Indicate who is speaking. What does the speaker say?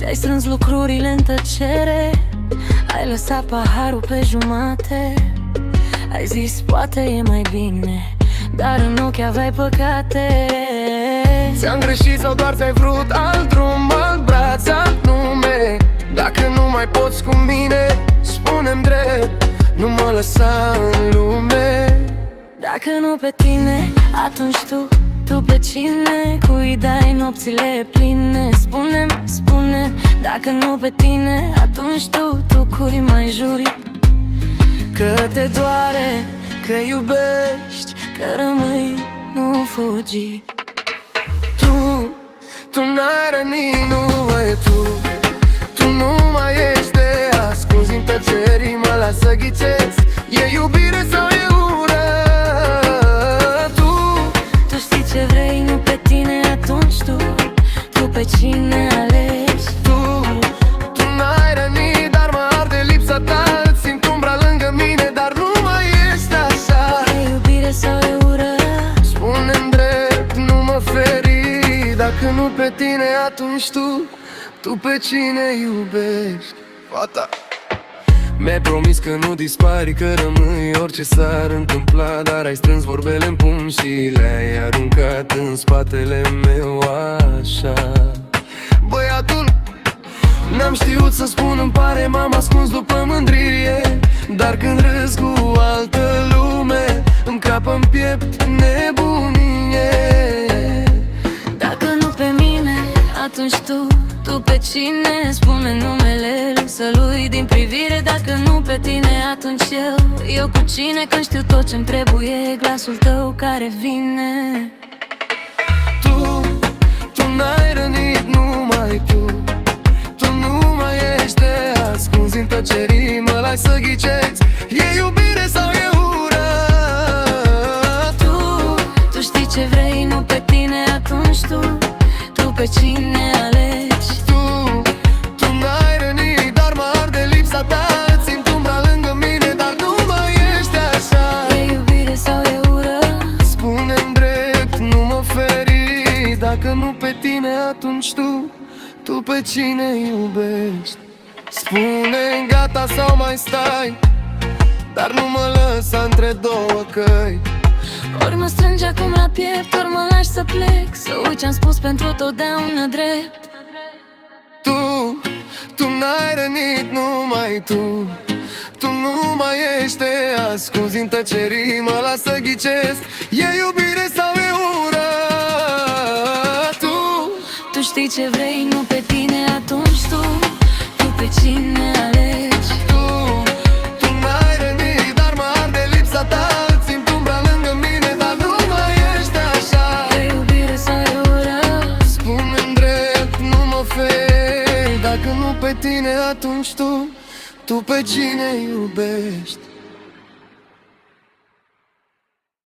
Speaker 1: Ți-ai strâns lucrurile în tăcere, ai lăsat paharul pe jumate. Ai zis poate e mai bine, dar în ochi aveai păcate.
Speaker 2: Ți-am greșit sau doar ți-ai vrut alt drum, alt braț, alt nume? Dacă nu mai poți cu mine, spune-mi drept, nu mă lăsa în lume.
Speaker 1: Dacă nu pe tine, atunci tu pe cine? Cui dai nopțile pline? Spune-mi, spune, dacă nu pe tine, atunci tu cui mai juri? Că te doare, că iubești, că rămâi, nu fugi.
Speaker 2: Tu n-ai rănit, nu e tu nu mai ești de ascuns în tăcerii, mă lasă ghicesc. E iubire sau e ură?
Speaker 1: Tu știi ce vrei, nu pe tine, atunci tu pe cine alegi?
Speaker 2: Tu n-ai rănit, dar mă arde lipsa ta. Îți simt umbra lângă mine, dar nu mai ești așa.
Speaker 1: E iubire sau e ură?
Speaker 2: Spune-mi drept, nu mă feri. Dacă nu pe tine, atunci tu pe cine iubești? Fata, mi-ai promis că nu dispari, că rămâi orice s-ar întâmpla. Dar ai strâns vorbele în pumn și le-ai aruncat în spatele meu așa. Băiatul, n-am știut să spun îmi pare, m-am ascuns după mândrie. Dar când râs cu altă lume, îmi crapă-n piept nebunie.
Speaker 1: Dacă nu pe mine, atunci tu pe cine? Spune numele lui din privire. Dacă nu pe tine, atunci eu cu cine? Când știu tot ce-mi trebuie, glasul tău care vine.
Speaker 2: Tu n-ai rănit, numai tu nu mai ești de ascuns în tăcerii, mă lași să ghicesc. E iubire sau e ură?
Speaker 1: Tu știi ce vrei, nu pe tine, atunci tu pe cine alegi?
Speaker 2: Tu n-ai rănit, dar mă arde lipsa ta. Îți simt umbra lângă mine, dar nu mai ești așa.
Speaker 1: E iubire sau e ură?
Speaker 2: Spune-mi drept, nu mă feri. Dacă nu pe tine, atunci tu pe cine iubești? Spune-mi gata sau mai stai, dar nu mă lăsa între două căi.
Speaker 1: Ori mă strângi acum la piept, ori mă lași să plec, să uit ce-am spus pentru totdeauna drept.
Speaker 2: Tu n-ai rănit, numai tu nu mai ești de ascuns în tăcerii, mă las să ghicesc. E iubire sau e ură?
Speaker 1: Tu știi ce vrei, nu pe tine, atunci tu pe cine alegi?
Speaker 2: Tu n-ai rănit, dar mă arde lipsa ta. Îți simt umbra lângă mine, dar nu mai ești așa.
Speaker 1: E iubire sau e ură?
Speaker 2: Spune-mi drept, nu mă feri. Dacă nu pe tine, atunci tu pe cine iubești?